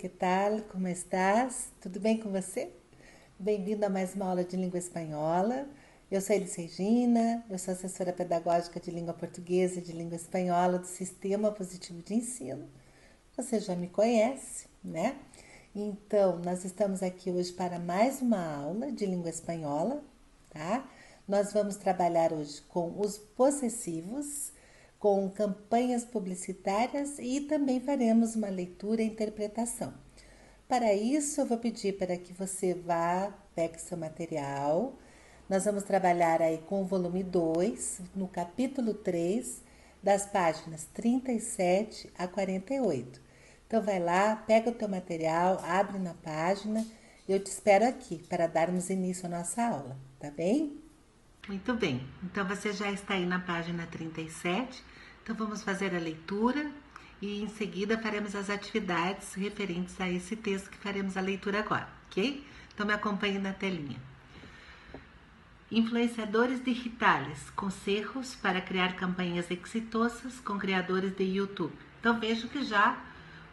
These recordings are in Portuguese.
que tal? Como estás? Tudo bem com você? Bem-vindo a mais uma aula de língua espanhola. Eu sou Elis Regina, eu sou assessora pedagógica de língua portuguesa e de língua espanhola do Sistema Positivo de Ensino. Você já me conhece, né? Então, nós estamos aqui hoje para mais uma aula de língua espanhola, tá? Nós vamos trabalhar hoje com os possessivos, com campanhas publicitárias e também faremos uma leitura e interpretação. Para isso, eu vou pedir para que você vá, pegue seu material. Nós vamos trabalhar aí com o volume 2, no capítulo 3, das páginas 37 a 48. Então, vai lá, pega o teu material, abre na página. Eu te espero aqui para darmos início à nossa aula, tá bem? Muito bem, então você já está aí na página 37, então vamos fazer a leitura e em seguida faremos as atividades referentes a esse texto que faremos a leitura agora, ok? Então me acompanhe na telinha. Influenciadores digitais, conselhos para criar campanhas exitosas com criadores de YouTube. Então vejo que já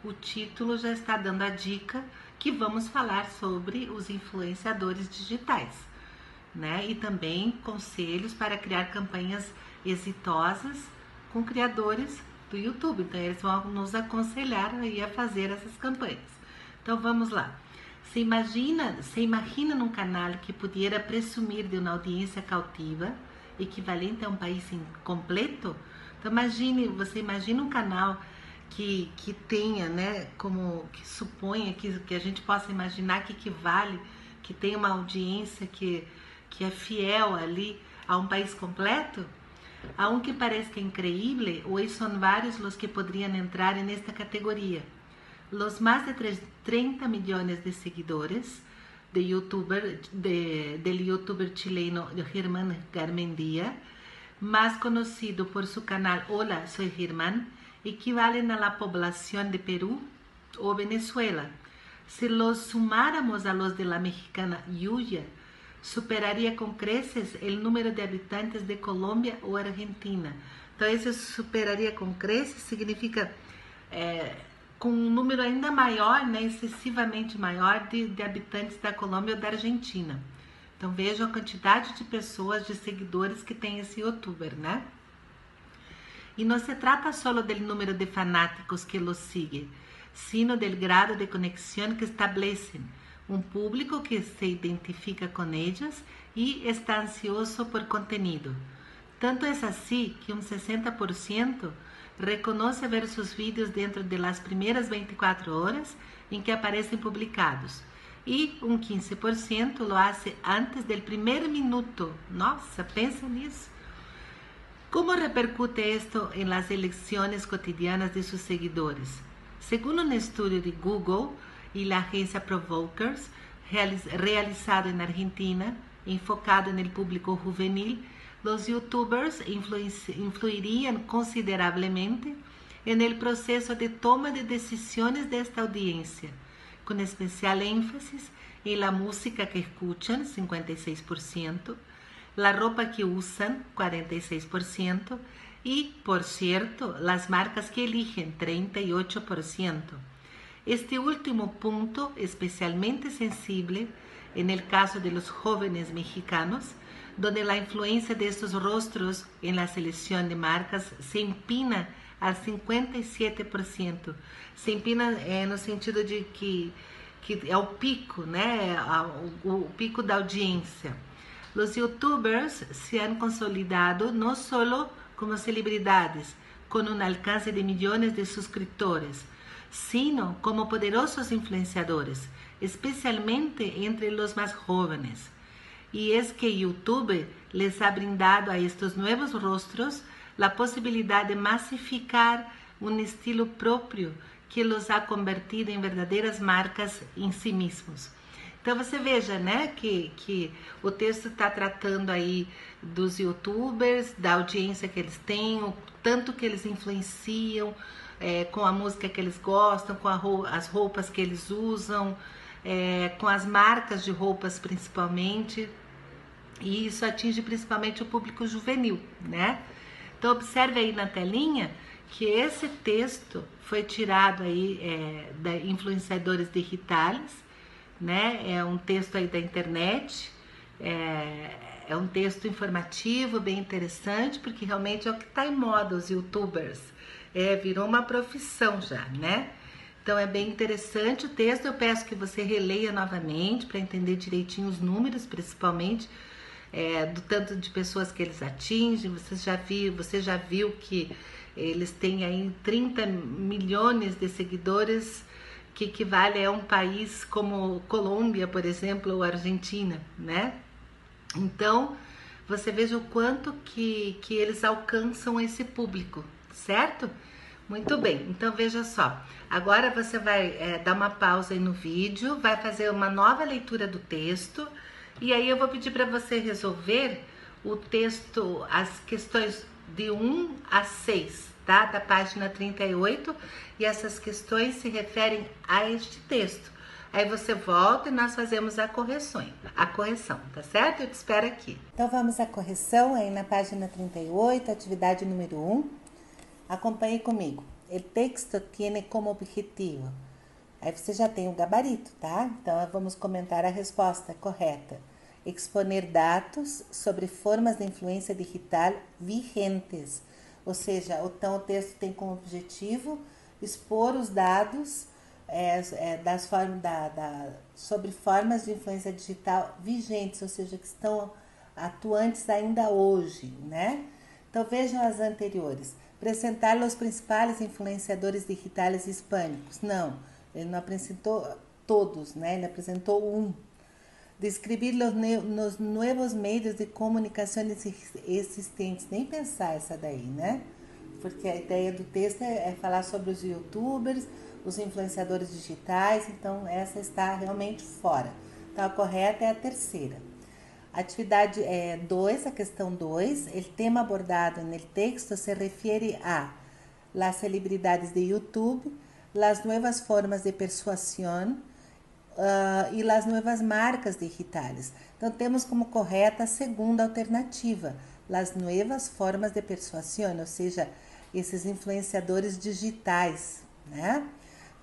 o título já está dando a dica que vamos falar sobre os influenciadores digitais, né? E também conselhos para criar campanhas exitosas com criadores do YouTube. Então, eles vão nos aconselhar aí a fazer essas campanhas. Então, vamos lá. Se imagina num canal que pudiera presumir de uma audiência cautiva, equivalente a um país completo? Então, você imagina um canal que tenha, né, como que suponha que a gente possa imaginar que equivale, que tem uma audiência que é fiel ali a um país completo, aunque parezca increíble, hoy son varios los que podrían entrar en esta categoría. Los más de 30 millones de seguidores del youtuber chileno Germán Garmendia, más conocido por su canal Hola, soy Germán, equivalen a la población de Perú o Venezuela. Si los sumáramos a los de la mexicana Yuya, superaria com creces o número de habitantes de Colômbia ou Argentina. Então, esse superaria com creces significa com um número ainda maior, né, excessivamente maior de habitantes da Colômbia ou da Argentina. Então, vejam a quantidade de pessoas, de seguidores que tem esse youtuber, né? E não se trata solo del número de fanáticos que los sigue, sino del grado de conexão que establecem. Um público que se identifica com elas e está ansioso por conteúdo. Tanto é assim que 60% reconoce ver seus vídeos dentro das primeiras 24 horas em que aparecem publicados e 15% lo hace antes del primer minuto. Nossa, pensa nisso. Como repercute esto en las elecciones cotidianas de sus seguidores? Según un estudio de Google y la agencia Provokers, realizado en Argentina, enfocado en el público juvenil, los youtubers influirían considerablemente en el proceso de toma de decisiones de esta audiencia, con especial énfasis en la música que escuchan, 56%, la ropa que usan, 46%, y, por cierto, las marcas que eligen, 38%. Este último punto, especialmente sensible en el caso de los jóvenes mexicanos, donde la influencia de estos rostros en la selección de marcas se empina al 57%. Se empina no sentido de que é o pico, né? O pico da audiência. Los youtubers se han consolidado no solo como celebridades, con un alcance de millones de suscriptores, sino como poderosos influenciadores, especialmente entre los más jóvenes. Y es que YouTube les ha brindado a estos nuevos rostros la posibilidad de masificar un estilo propio que los ha convertido em verdadeiras marcas em si mesmos. Então você veja, né, que o texto está tratando aí dos youtubers, da audiência que eles têm, o tanto que eles influenciam com a música que eles gostam, com as roupas que eles usam, com as marcas de roupas principalmente, e isso atinge principalmente o público juvenil, né? Então observe aí na telinha que esse texto foi tirado aí da influenciadores digitais, né? É um texto aí da internet, é um texto informativo, bem interessante, porque realmente é o que está em moda, os youtubers. Virou uma profissão já, né? Então é bem interessante o texto. Eu peço que você releia novamente para entender direitinho os números, principalmente do tanto de pessoas que eles atingem. Você já viu que eles têm aí 30 milhões de seguidores, que equivale a um país como Colômbia, por exemplo, ou Argentina, né? Então, você veja o quanto que eles alcançam esse público, certo? Muito bem, então veja só. Agora você vai dar uma pausa aí no vídeo, vai fazer uma nova leitura do texto, e aí eu vou pedir para você resolver o texto, as questões de 1 a 6, tá? Da página 38, e essas questões se referem a este texto. Aí você volta e nós fazemos a correção, tá certo? Eu te espero aqui. Então vamos à correção aí na página 38, atividade número 1. Acompanhe comigo. O texto tiene como objetivo. Aí você já tem o gabarito, tá? Então vamos comentar a resposta correta. Exponer dados sobre formas de influência digital vigentes. Ou seja, então o texto tem como objetivo expor os dados sobre formas de influência digital vigentes, ou seja, que estão atuantes ainda hoje, né? Então vejam as anteriores. Apresentar os principais influenciadores digitais hispânicos. Não, ele não apresentou todos, né? Ele apresentou um. Descrever os novos meios de comunicação existentes. Nem pensar essa daí, né? Porque a ideia do texto é falar sobre os youtubers, os influenciadores digitais, então essa está realmente fora. Então a correta é a terceira. Atividade 2, a questão 2, o tema abordado no texto se refere a las celebridades de YouTube, las nuevas formas de persuasão e las nuevas marcas digitais. Então temos como correta a segunda alternativa, las nuevas formas de persuasão, ou seja, esses influenciadores digitais, né?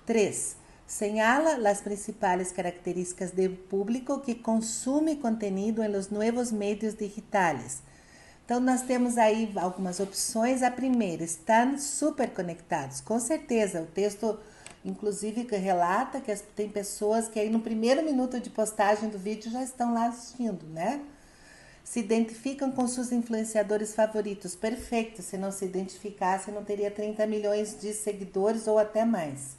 3. Señala as principais características do público que consome conteúdo em los novos meios digitais. Então, nós temos aí algumas opções. A primeira, estão super conectados. Com certeza, o texto, inclusive, relata que tem pessoas que aí no primeiro minuto de postagem do vídeo já estão lá assistindo, né? Se identificam com seus influenciadores favoritos. Perfeito, se não se identificasse, não teria 30 milhões de seguidores ou até mais.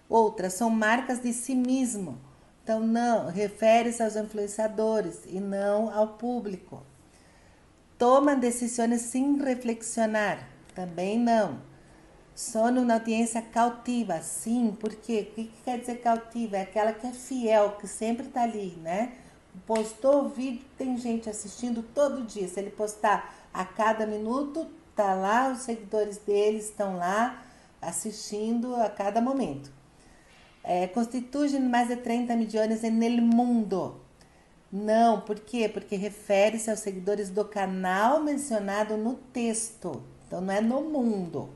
Outras são marcas de si mesmo. Então, não, refere-se aos influenciadores e não ao público. Tomam decisões sem reflexionar. Também não. São uma audiência cautiva. Sim, porque o que quer dizer cautiva? É aquela que é fiel, que sempre está ali, né? Postou o vídeo, tem gente assistindo todo dia. Se ele postar a cada minuto, tá lá, os seguidores dele estão lá assistindo a cada momento. Constituem mais de 30 milhões no mundo. Não, por quê? Porque refere-se aos seguidores do canal mencionado no texto. Então, não é no mundo.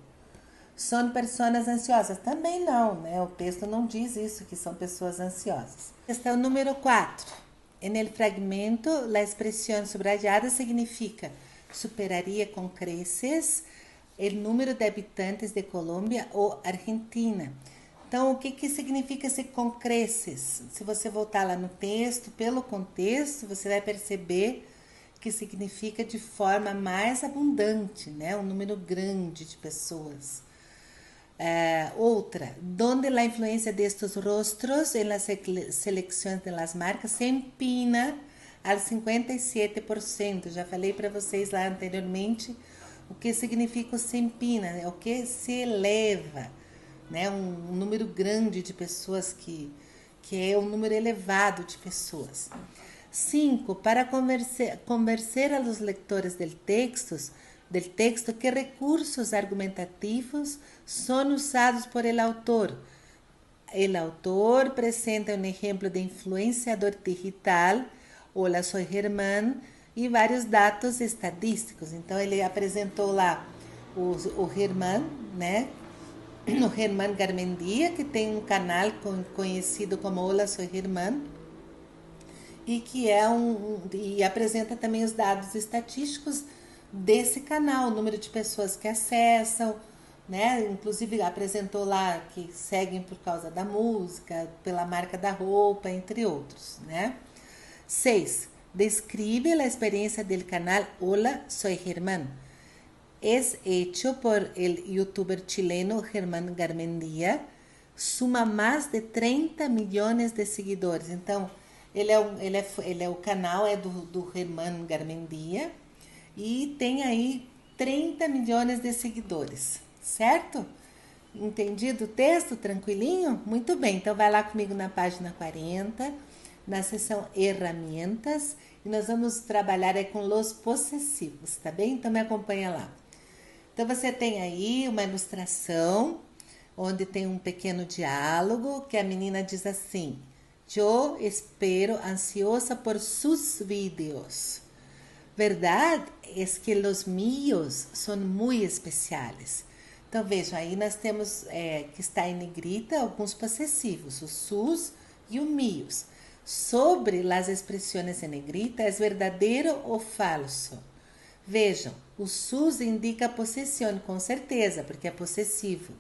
São pessoas ansiosas? Também não, né? O texto não diz isso, que são pessoas ansiosas. Questão número 4. No fragmento, a expressão subrayada significa superaria com creces o número de habitantes de Colômbia ou Argentina. Então, o que significa esse com creces? Se você voltar lá no texto, pelo contexto, você vai perceber que significa de forma mais abundante, né? Um número grande de pessoas. Outra, donde a influência destes rostros em las selecções de las marcas se empina al 57%. Já falei para vocês lá anteriormente o que significa o se empina, né? O que se eleva. Né, um número grande de pessoas que é um número elevado de pessoas. 5. Para convencer a los lectores del texto que recursos argumentativos são usados por el autor. El autor apresenta um exemplo de influenciador digital, Hola, soy Germán, e vários dados estadísticos. Então, ele apresentou lá o Germán, né? O Germán Garmendia, que tem um canal conhecido como Olá, sou Germán, e que e apresenta também os dados estatísticos desse canal, o número de pessoas que acessam, né? Inclusive apresentou lá que seguem por causa da música, pela marca da roupa, entre outros, né? 6. Describe a experiência do canal Hola, soy Germán. Es hecho por el youtuber chileno Germán Garmendia. Suma mais de 30 milhões de seguidores. Então, o canal é do Germán Garmendia e tem aí 30 milhões de seguidores, certo? Entendido o texto? Tranquilinho? Muito bem, então vai lá comigo na página 40, na seção Herramientas, e nós vamos trabalhar aí com los possessivos, tá bem? Então me acompanha lá. Então você tem aí uma ilustração, onde tem um pequeno diálogo, que a menina diz assim: Eu espero ansiosa por sus vídeos. Verdade é que os míos são muito especiais. Então vejam, aí nós temos que está em negrita alguns possessivos, os sus e os míos. Sobre as expressões em negrita, é verdadeiro ou falso? Vejam, o sus indica possessão, com certeza, porque é possessivo.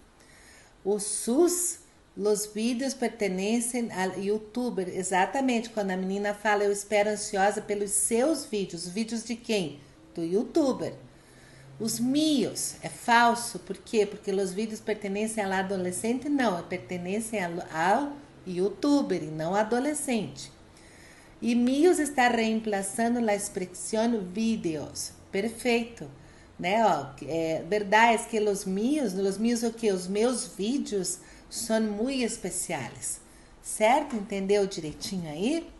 O sus, os vídeos pertencem ao youtuber. Exatamente, quando a menina fala, eu espero ansiosa pelos seus vídeos. Vídeos de quem? Do youtuber. Os míos, é falso. Por quê? Porque os vídeos pertencem ao adolescente? Não, pertencem ao youtuber e não ao adolescente. E míos está reemplazando a expressão vídeos. Perfeito. Né? Ó, verdade é que os míos o que? Os meus vídeos são muito especiais. Certo? Entendeu direitinho aí?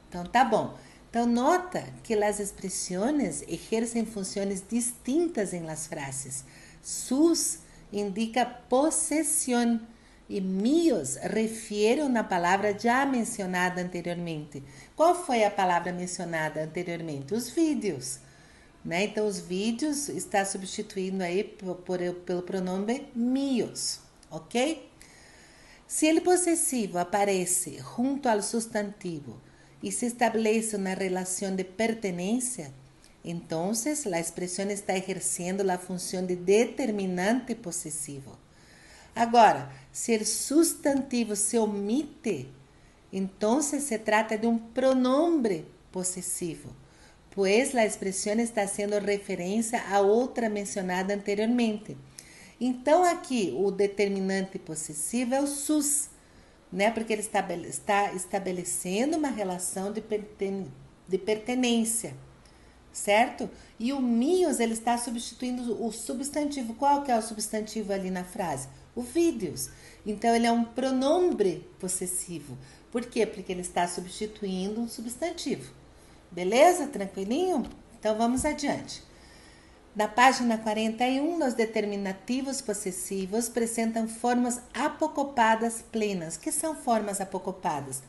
Então tá bom. Então nota que as expressões exercem funções distintas em las frases. Sus indica possessão e míos refere a palavra já mencionada anteriormente. Qual foi a palavra mencionada anteriormente? Os vídeos. Né? Então, os vídeos está substituindo aí pelo pronome míos, ok? Se o possessivo aparece junto ao substantivo e se estabelece uma relação de pertenência, então a expressão está exercendo a função de determinante possessivo. Agora, se o substantivo se omite, então se trata de um pronome possessivo, pois a expressão está sendo referência a outra mencionada anteriormente. Então, aqui, o determinante possessivo é o sus, né? Porque ele está estabelecendo uma relação de pertenência, certo? E o míos, ele está substituindo o substantivo. Qual que é o substantivo ali na frase? O vídeos. Então, ele é um pronome possessivo. Por quê? Porque ele está substituindo um substantivo. Beleza? Tranquilinho? Então, vamos adiante. Na página 41, os determinativos possessivos apresentam formas apocopadas plenas. O que são formas apocopadas?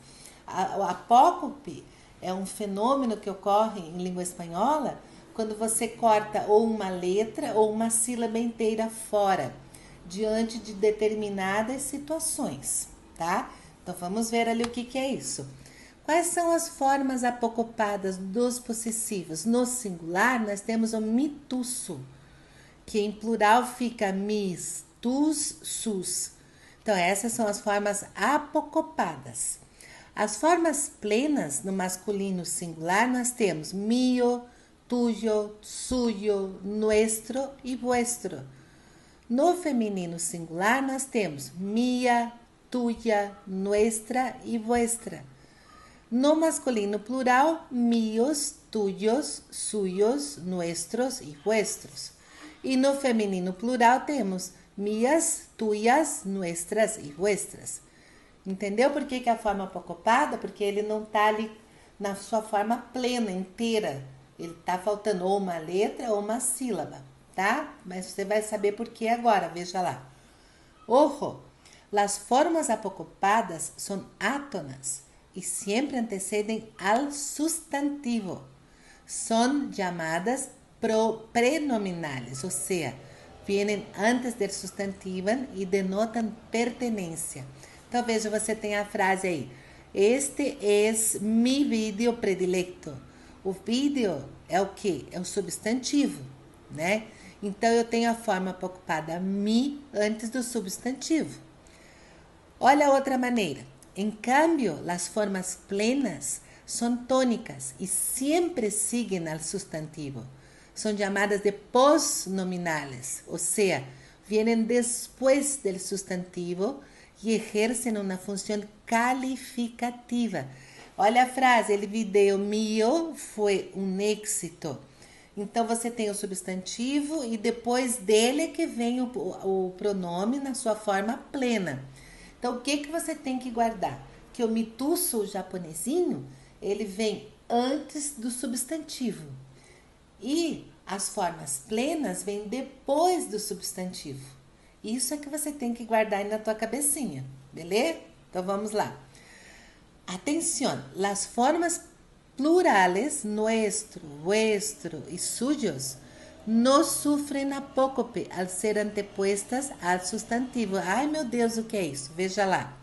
O apócope é um fenômeno que ocorre em língua espanhola quando você corta ou uma letra ou uma sílaba inteira fora, diante de determinadas situações, tá? Então, vamos ver ali o que é isso. Quais são as formas apocopadas dos possessivos? No singular, nós temos o mitusso, que em plural fica mis, tus, sus. Então, essas são as formas apocopadas. As formas plenas, no masculino singular, nós temos mio, tuyo, suyo, nuestro e vuestro. No feminino singular, nós temos mia, tuya, nuestra e vuestra. No masculino plural, míos, tuyos, suyos, nuestros e vuestros. E no feminino plural temos mías, tuyas, nuestras e vuestras. Entendeu por que é a forma apocopada? Porque ele não está ali na sua forma plena, inteira. Ele está faltando ou uma letra ou uma sílaba, tá? Mas você vai saber por que agora, veja lá. Ojo, las formas apocopadas são átonas e sempre antecedem al sustantivo. São chamadas prenominales, ou seja, vienen antes del substantivo e denotam pertenência. Então, veja, você tem a frase aí. Este é mi vídeo predilecto. O vídeo é o quê? É o substantivo, né? Então, eu tenho a forma ocupada mi antes do substantivo. Olha a outra maneira. Em cambio, as formas plenas são tônicas e sempre seguem ao substantivo. São chamadas de posnominales, ou seja, vienen depois do substantivo e exercem uma função calificativa. Olha a frase, el video mío foi um éxito. Então, você tem o substantivo e depois dele é que vem o pronome na sua forma plena. Então, o que você tem que guardar? Que o mituço japonesinho, ele vem antes do substantivo. E as formas plenas vêm depois do substantivo. Isso é que você tem que guardar aí na tua cabecinha, beleza? Então, vamos lá. Atenção, as formas plurales, nuestro, vuestro e suyos, no sofrem apócope al ser antepuestas al substantivo. Ai, meu Deus, o que é isso? Veja lá.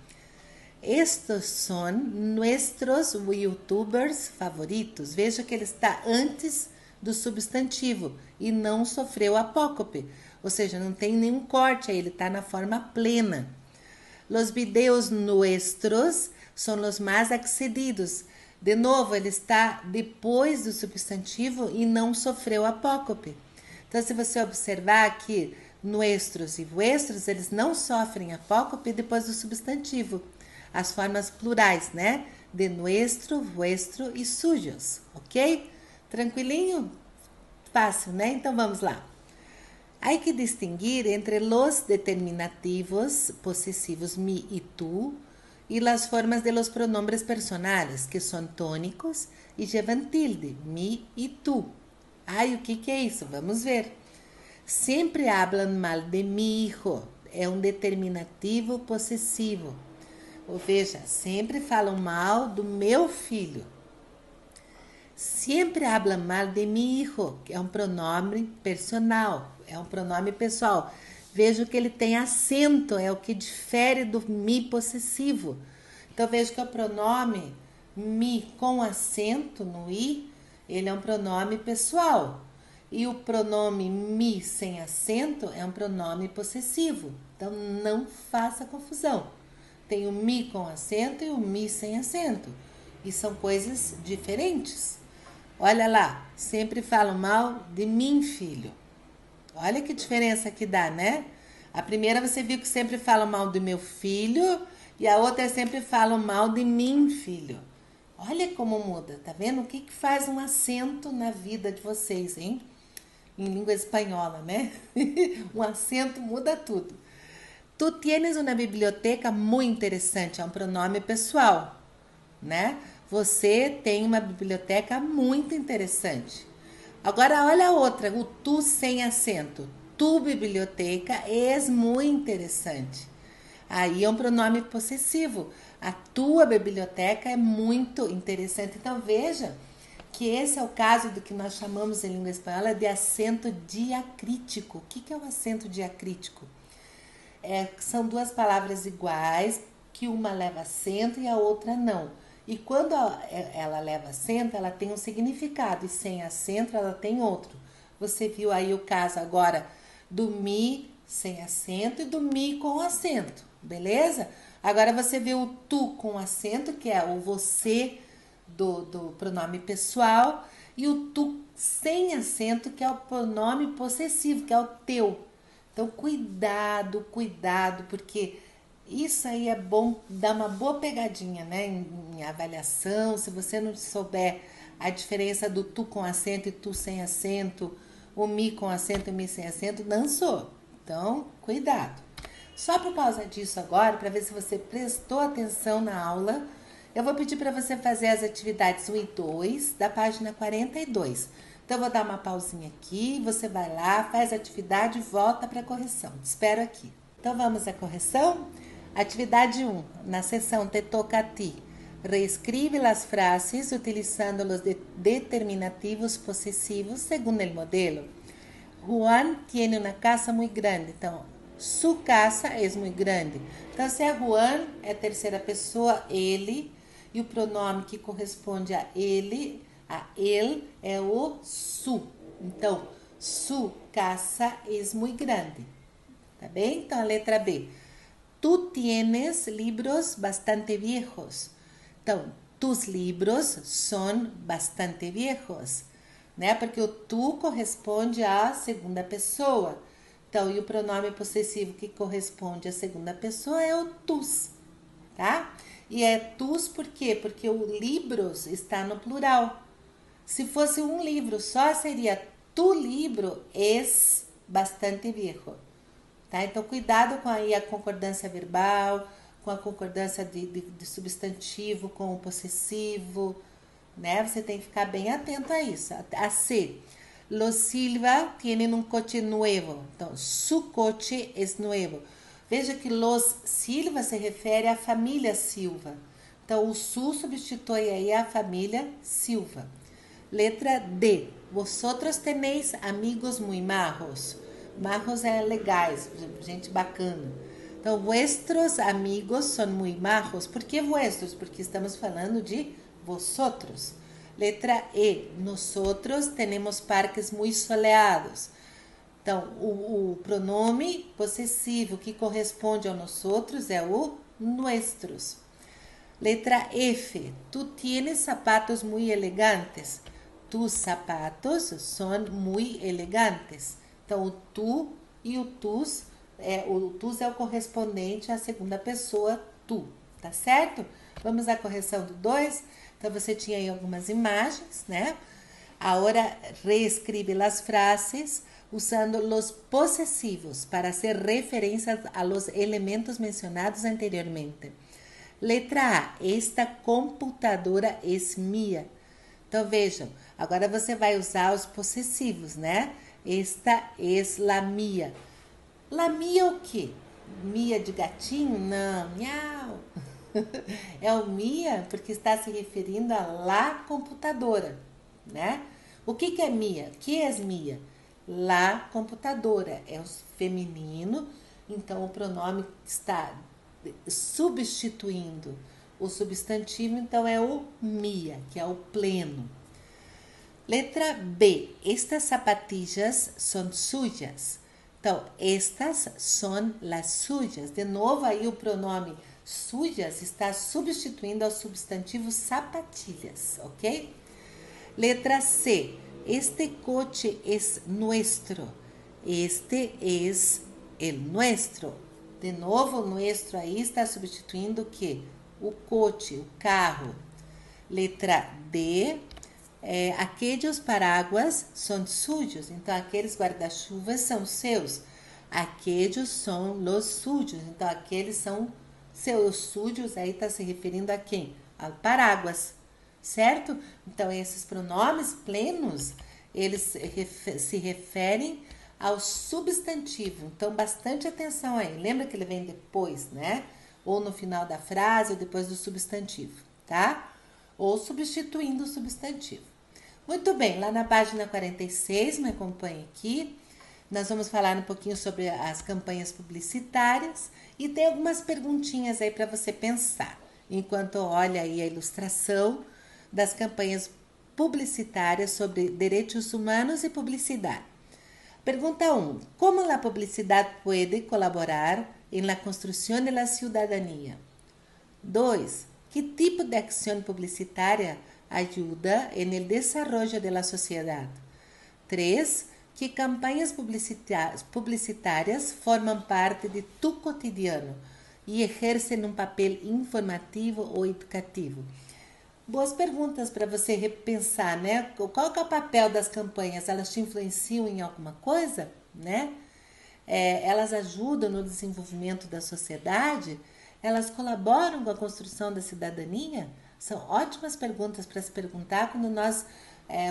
Estes são nossos youtubers favoritos. Veja que ele está antes do substantivo e não sofreu apócope. Ou seja, não tem nenhum corte aí, ele está na forma plena. Los videos nuestros são os mais accedidos. De novo, ele está depois do substantivo e não sofreu apócope. Então, se você observar aqui, nuestros e vuestros, eles não sofrem apócope depois do substantivo. As formas plurais, né? De nuestro, vuestro e suyos, ok? Tranquilinho? Fácil, né? Então, vamos lá. Há que distinguir entre los determinativos possessivos mi e tu e as formas de los pronombres personales, que são tônicos e llevan tilde, mi e tu. Ai, o que é isso? Vamos ver. Sempre hablan mal de mi hijo. É um determinativo possessivo. Ou veja, sempre falam mal do meu filho. Sempre hablan mal de mi hijo, que é um pronome personal, é um pronome pessoal. Vejo que ele tem acento, é o que difere do mi possessivo. Então, vejo que o pronome mi com acento no i, ele é um pronome pessoal. E o pronome mi sem acento é um pronome possessivo. Então, não faça confusão. Tem o mi com acento e o mi sem acento. E são coisas diferentes. Olha lá, sempre falam mal de mim, filho. Olha que diferença que dá, né? A primeira você viu que sempre falam mal do meu filho e a outra sempre falam mal de mim, filho. Olha como muda, tá vendo? O que faz um acento na vida de vocês, hein? Em língua espanhola, né? Um acento muda tudo. Tu tienes uma biblioteca muito interessante, é um pronome pessoal, né? Você tem uma biblioteca muito interessante. Agora, olha a outra, o tu sem acento. Tu biblioteca é muito interessante. Aí é um pronome possessivo. A tua biblioteca é muito interessante. Então, veja que esse é o caso do que nós chamamos em língua espanhola de acento diacrítico. O que é o acento diacrítico? São duas palavras iguais, que uma leva acento e a outra não. E quando ela leva acento, ela tem um significado, e sem acento ela tem outro. Você viu aí o caso agora do mi sem acento e do mi com acento, beleza? Agora você vê o tu com acento, que é o você do pronome pessoal, e o tu sem acento, que é o pronome possessivo, que é o teu. Então, cuidado, porque isso aí é bom, dá uma boa pegadinha, né? Em avaliação, se você não souber a diferença do tu com acento e tu sem acento, o mi com acento e o mi sem acento, dançou. Então, cuidado. Só por causa disso agora, para ver se você prestou atenção na aula, eu vou pedir para você fazer as atividades 1 e 2 da página 42. Então, eu vou dar uma pausinha aqui, você vai lá, faz a atividade e volta para a correção. Te espero aqui. Então, vamos à correção? Atividade 1, na seção Te toca a ti. Reescribe as frases utilizando os determinativos possessivos segundo o modelo. Juan tiene una casa muy grande. Então, su casa es muy grande. Então, se é Juan, é terceira pessoa, ele. E o pronome que corresponde a ele é o su. Então, su casa es muy grande. Tá bem? Então, a letra B. Tu tienes libros bastante viejos. Então, tus libros son bastante viejos, né? Porque o tu corresponde à segunda pessoa. Então, e o pronome possessivo que corresponde à segunda pessoa é o tus, tá? E é tus por quê? Porque o libros está no plural. Se fosse um livro só, seria tu libro es bastante viejo. Tá? Então, cuidado com aí a concordância verbal, com a concordância de substantivo, com o possessivo, né? Você tem que ficar bem atento a isso. A C. Los Silva tienen un coche nuevo. Então, su coche es nuevo. Veja que Los Silva se refere à família Silva. Então, o su substitui aí a família Silva. Letra D. Vosotros tenéis amigos muy majos. Majos é legais, gente bacana. Então, vuestros amigos son muy majos. Por que vuestros? Porque estamos falando de vosotros. Letra E. Nosotros tenemos parques muy soleados. Então, o pronome possessivo que corresponde ao nosotros é o nuestros. Letra F. Tu tienes zapatos muy elegantes. Tus zapatos son muy elegantes. Então, o tu e o tus é o correspondente à segunda pessoa, tu, tá certo? Vamos à correção do 2. Então, você tinha aí algumas imagens, né? Agora, reescribe as frases usando os possessivos para hacer referências a los elementos mencionados anteriormente. Letra A. Esta computadora es mía. Então, vejam, agora você vai usar os possessivos, né? Esta es la mía. La mía o quê? Mia de gatinho? Não, miau. É o mia porque está se referindo a la computadora, né? O que é mia? O que é mia? La computadora. É o feminino, então o pronome está substituindo o substantivo, então é o mia, que é o pleno. Letra B. Estas zapatillas son suyas. Então, estas son las suyas. De novo, aí o pronome suyas está substituindo ao substantivo sapatilhas, ok? Letra C. Este coche es nuestro. Este es el nuestro. De novo, o nuestro aí está substituindo o quê? O coche, o carro. Letra D. Aqueles paraguas são sujos, então aqueles guarda-chuvas são seus. Aqueles são los sujos, então aqueles são seus sujos, aí está se referindo a quem? Ao paraguas, certo? Então esses pronomes plenos, eles se referem ao substantivo, então bastante atenção aí. Lembra que ele vem depois, né? Ou no final da frase, ou depois do substantivo, tá? Ou substituindo o substantivo. Muito bem, lá na página 46, me acompanhe aqui, nós vamos falar um pouquinho sobre as campanhas publicitárias e tem algumas perguntinhas aí para você pensar, enquanto olha aí a ilustração das campanhas publicitárias sobre direitos humanos e publicidade. Pergunta 1. Como a publicidade pode colaborar em la construção de la ciudadanía? 2. Que tipo de acção publicitária ajuda en el desarrollo de la sociedad? 3. Que campanhas publicitárias formam parte de tu cotidiano e exercem um papel informativo ou educativo? Boas perguntas para você repensar, né? Qual que é o papel das campanhas? Elas te influenciam em alguma coisa, né? Elas ajudam no desenvolvimento da sociedade? Elas colaboram com a construção da cidadania? São ótimas perguntas para se perguntar quando nós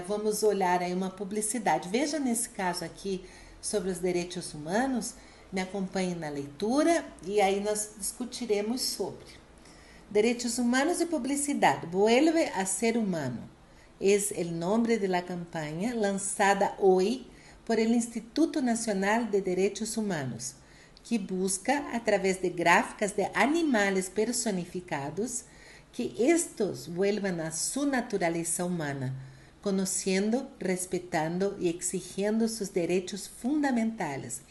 vamos olhar aí uma publicidade. Veja nesse caso aqui sobre os direitos humanos, me acompanhe na leitura e aí nós discutiremos sobre. Direitos humanos e publicidade. Vuelve a ser humano. Es el nombre de la campaña lanzada hoy por el Instituto Nacional de Derechos Humanos, que busca, a través de gráficas de animales personificados, que estos vuelvan a su naturaleza humana, conhecendo, respeitando e exigindo seus direitos fundamentais.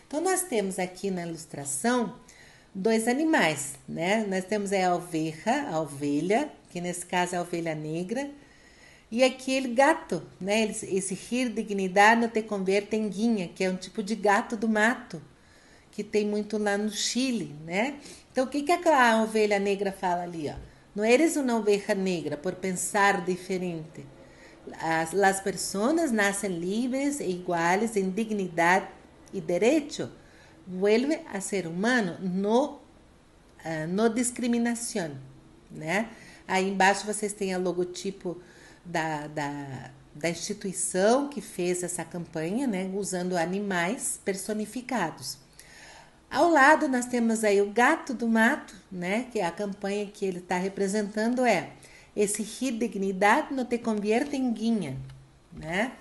Então, nós temos aqui na ilustração dois animais, né? Nós temos a ovelha, que nesse caso é a ovelha negra, e aquele gato, né? Esse rir dignidade não te converte em guinha, que é um tipo de gato do mato, que tem muito lá no Chile, né? Então, o que a ovelha negra fala ali, ó? Não eres uma oveja negra por pensar diferente. As pessoas nascem livres e iguais em dignidade e direito. Vuelve a ser humano, no discriminação, né? Aí embaixo vocês têm o logotipo da instituição que fez essa campanha, né? Usando animais personificados. Ao lado nós temos aí o gato do mato, né? Que é a campanha que ele está representando esse rir dignidade não te convierte em guinha, né?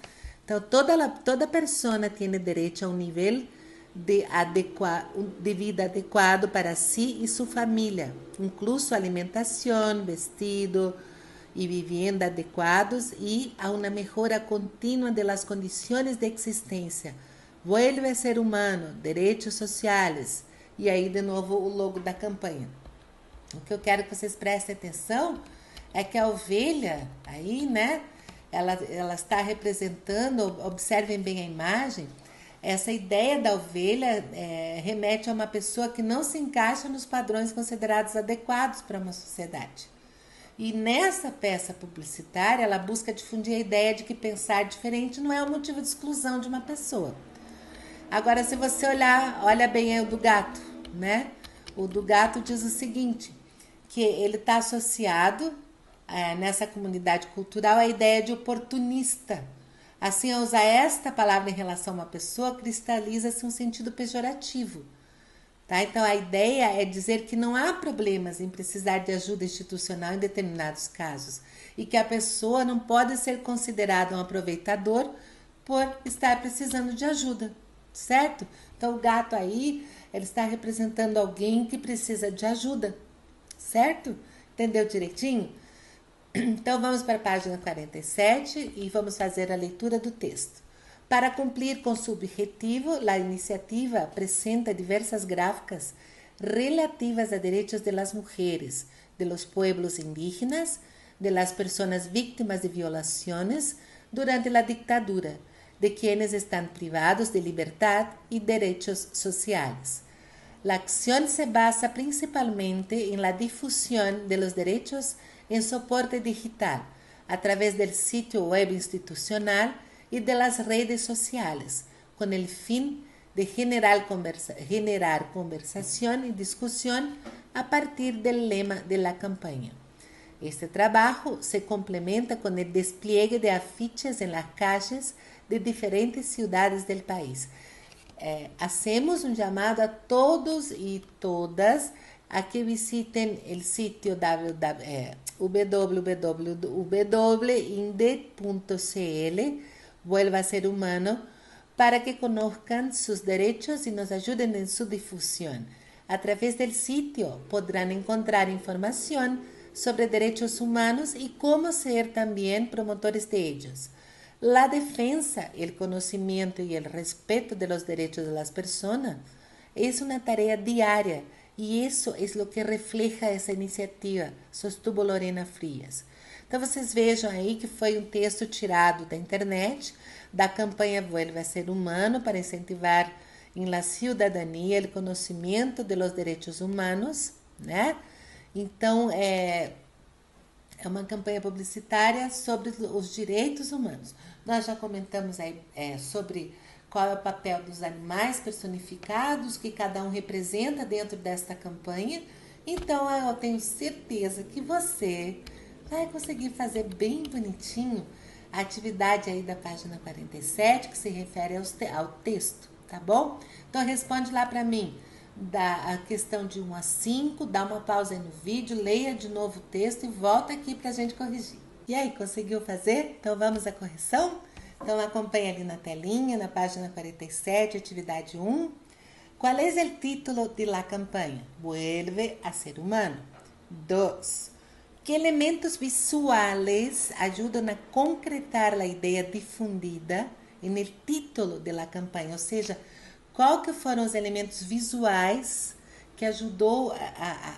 Então toda pessoa tem direito a um nível de vida adequado para si e sua família, incluso alimentação, vestido e vivienda adequados e a uma melhora contínua das condições de existência. Vuelve a ser humano, direitos sociais. E aí, de novo, o logo da campanha. O que eu quero que vocês prestem atenção é que a ovelha, aí, né, ela está representando, observem bem a imagem, essa ideia da ovelha remete a uma pessoa que não se encaixa nos padrões considerados adequados para uma sociedade. E nessa peça publicitária, ela busca difundir a ideia de que pensar diferente não é um motivo de exclusão de uma pessoa. Agora, se você olha bem aí o do gato, né? O do gato diz o seguinte, que ele está associado nessa comunidade cultural à ideia de oportunista. Assim, ao usar esta palavra em relação a uma pessoa, cristaliza-se um sentido pejorativo. Tá? Então, a ideia é dizer que não há problemas em precisar de ajuda institucional em determinados casos e que a pessoa não pode ser considerada um aproveitador por estar precisando de ajuda. Certo? Então o gato aí, ele está representando alguém que precisa de ajuda, certo? Entendeu direitinho? Então vamos para a página 47 e vamos fazer a leitura do texto. Para cumprir com seu objetivo, a iniciativa apresenta diversas gráficas relativas a direitos de las mujeres, de los pueblos indígenas, de las personas víctimas de violaciones durante a ditadura, de quienes están privados de libertad y derechos sociales. La acción se basa principalmente en la difusión de los derechos en soporte digital, a través del sitio web institucional y de las redes sociales, con el fin de generar conversación y discusión a partir del lema de la campaña. Este trabajo se complementa con el despliegue de afiches en las calles de diferentes ciudades del país. Hacemos un llamado a todos y todas a que visiten el sitio www.inde.cl, Vuelva a ser humano, para que conozcan sus derechos y nos ayuden en su difusión. A través del sitio podrán encontrar información sobre derechos humanos y cómo ser también promotores de ellos. La defensa, el conocimiento y el respeto de los derechos de las personas es una tarea diaria y eso es lo que refleja essa iniciativa, sostuvo Lorena Frias. Então vocês vejam aí que foi um texto tirado da internet, da campanha Vuelve a ser humano para incentivar em la cidadania o conhecimento de los derechos humanos, né? Então é uma campanha publicitária sobre os direitos humanos. Nós já comentamos aí sobre qual é o papel dos animais personificados que cada um representa dentro desta campanha. Então eu tenho certeza que você vai conseguir fazer bem bonitinho a atividade aí da página 47, que se refere ao texto, tá bom? Então responde lá para mim a questão de 1 a 5, dá uma pausa aí no vídeo, leia de novo o texto e volta aqui para a gente corrigir. E aí, conseguiu fazer? Então vamos à correção? Então acompanha ali na telinha, na página 47, atividade 1. Qual é o título de la campanha? Vuelve a ser humano. 2. Que elementos visuales ajudam a concretar a ideia difundida no título da campanha? Ou seja, qual que foram os elementos visuais que ajudou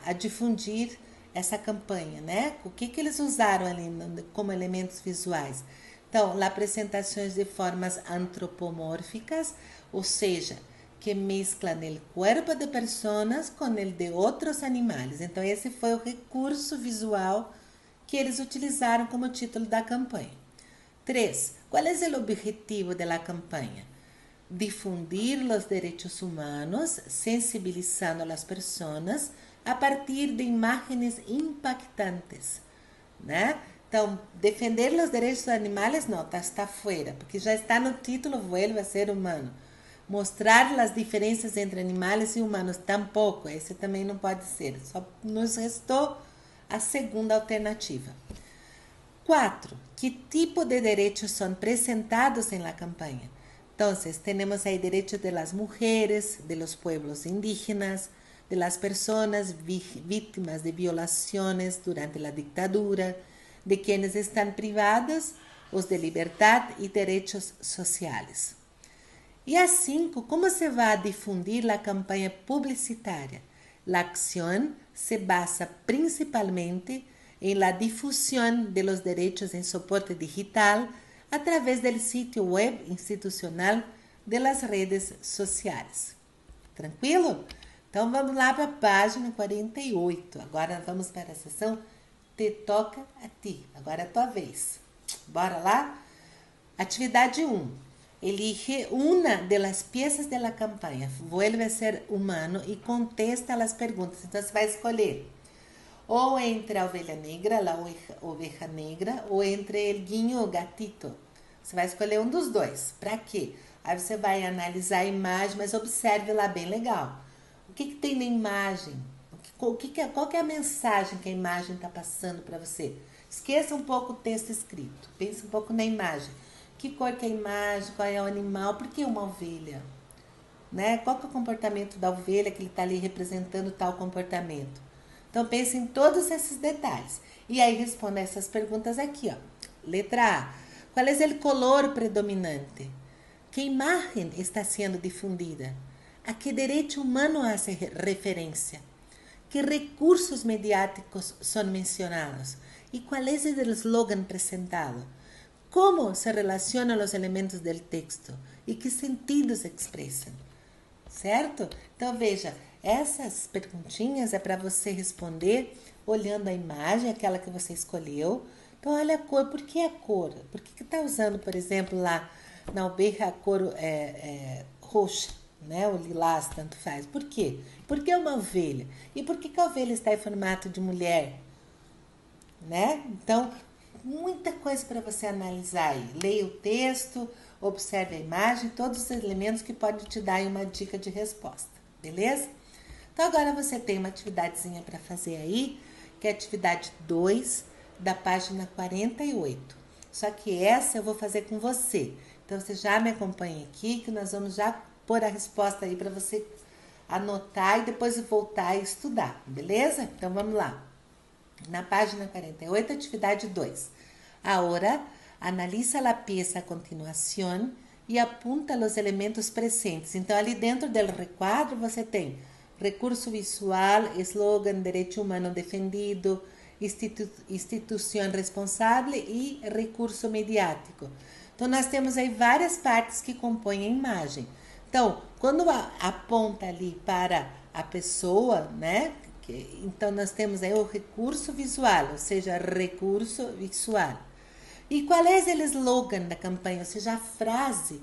a difundir essa campanha, né? O que eles usaram ali como elementos visuais? Então, apresentações de formas antropomórficas, ou seja, que mesclam o corpo de pessoas com o de outros animais. Então, esse foi o recurso visual que eles utilizaram como título da campanha. 3. Qual é o objetivo da campanha? Difundir os direitos humanos, sensibilizando as pessoas a partir de imagens impactantes, né? Então, defender os direitos dos animais não, está fora, porque já está no título, vuelve a ser humano. Mostrar as diferenças entre animais e humanos, tampouco, esse também não pode ser. Só nos restou a segunda alternativa. 4. Que tipo de direitos são apresentados na campanha? Então, temos aí direitos de las mujeres, de los pueblos indígenas, de las personas vítimas de violações durante a ditadura, de quienes estão privados os de liberdade e direitos sociais. E a 5, como se vai difundir a campanha publicitária? A ação se basa principalmente em la difusão de los derechos em soporte digital a través do sítio web institucional de las redes sociais. Tranquilo? Então vamos lá para a página 48. Agora vamos para a sessão Te Toca a Ti. Agora é a tua vez. Bora lá? Atividade 1. Elige uma das peças da campanha. Vuelve a ser humano e contesta as perguntas. Então você vai escolher ou entre a ovelha negra, a oveja negra, ou entre o guinho, o gatito. Você vai escolher um dos dois. Para quê? Aí você vai analisar a imagem, mas observe lá bem legal. O que tem na imagem? Qual que é a mensagem que a imagem está passando para você? Esqueça um pouco o texto escrito. Pense um pouco na imagem. Que cor que é a imagem? Qual é o animal? Por que uma ovelha? Né? Qual que é o comportamento da ovelha que ele está ali representando tal comportamento? Então, pense em todos esses detalhes. E aí, responda essas perguntas aqui, ó. Letra A. Qual é o color predominante? Que imagem está sendo difundida? A que direito humano hace referência? Que recursos mediáticos são mencionados? E qual é o slogan apresentado? Como se relacionam os elementos do texto? E que sentidos expressam? Certo? Então, veja, essas perguntinhas é para você responder olhando a imagem, aquela que você escolheu. Então, olha a cor. Por que a cor? Por que está usando, por exemplo, lá na ovelha a cor roxa, né? O lilás, tanto faz. Por quê? Por que é uma ovelha? E por que a ovelha está em formato de mulher? Né? Então, muita coisa para você analisar aí. Leia o texto, observe a imagem, todos os elementos que podem te dar uma dica de resposta. Beleza? Então, agora você tem uma atividadezinha para fazer aí, que é a atividade 2 da página 48. Só que essa eu vou fazer com você. Então, você já me acompanha aqui, que nós vamos já pôr a resposta aí para você anotar e depois voltar e estudar, beleza? Então, vamos lá. Na página 48, atividade 2. Agora, analisa a peça a continuação e apunta os elementos presentes. Então, ali dentro do requadro, você tem recurso visual, slogan, direito humano defendido, instituição responsável e recurso mediático. Então, nós temos aí várias partes que compõem a imagem. Então, quando aponta ali para a pessoa, né? Então, nós temos aí o recurso visual, ou seja, recurso visual. E qual é o slogan da campanha, ou seja, a frase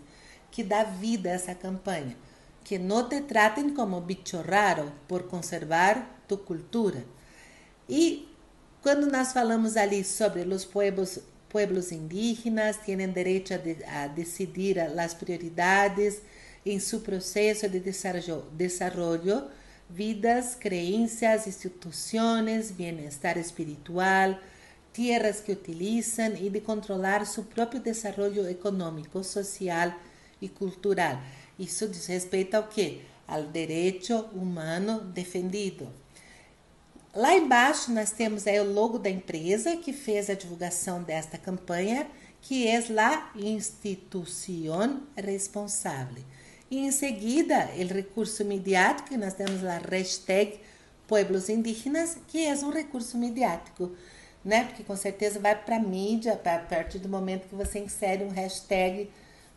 que dá vida a essa campanha? Que não te tratem como bicho raro por conservar tu cultura. E quando nós falamos ali sobre os pueblos indígenas, têm direito a decidir as prioridades em seu processo de desarrollo, vidas, creencias, instituições, bem-estar espiritual, tierras que utilizan y de controlar su propio desarrollo econômico, social e cultural. Isso diz respeito ao quê? Ao direito humano defendido. Lá embaixo nós temos aí o logo da empresa que fez a divulgação desta campanha, que é a instituição responsável. E em seguida, o recurso mediático, que nós temos a hashtag Pueblos Indígenas, que é um recurso mediático, né? Porque com certeza vai para a mídia a partir do momento que você insere um hashtag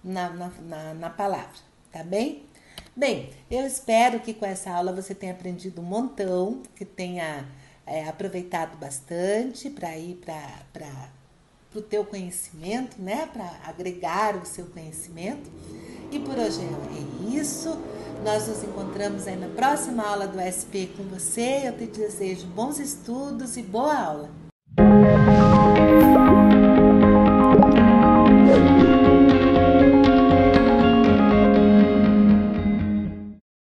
na palavra, tá bem? Bem, eu espero que com essa aula você tenha aprendido um montão, que tenha aproveitado bastante para ir para o teu conhecimento, né? Para agregar o seu conhecimento. E por hoje é isso. Nós nos encontramos aí na próxima aula do SP com você. Eu te desejo bons estudos e boa aula.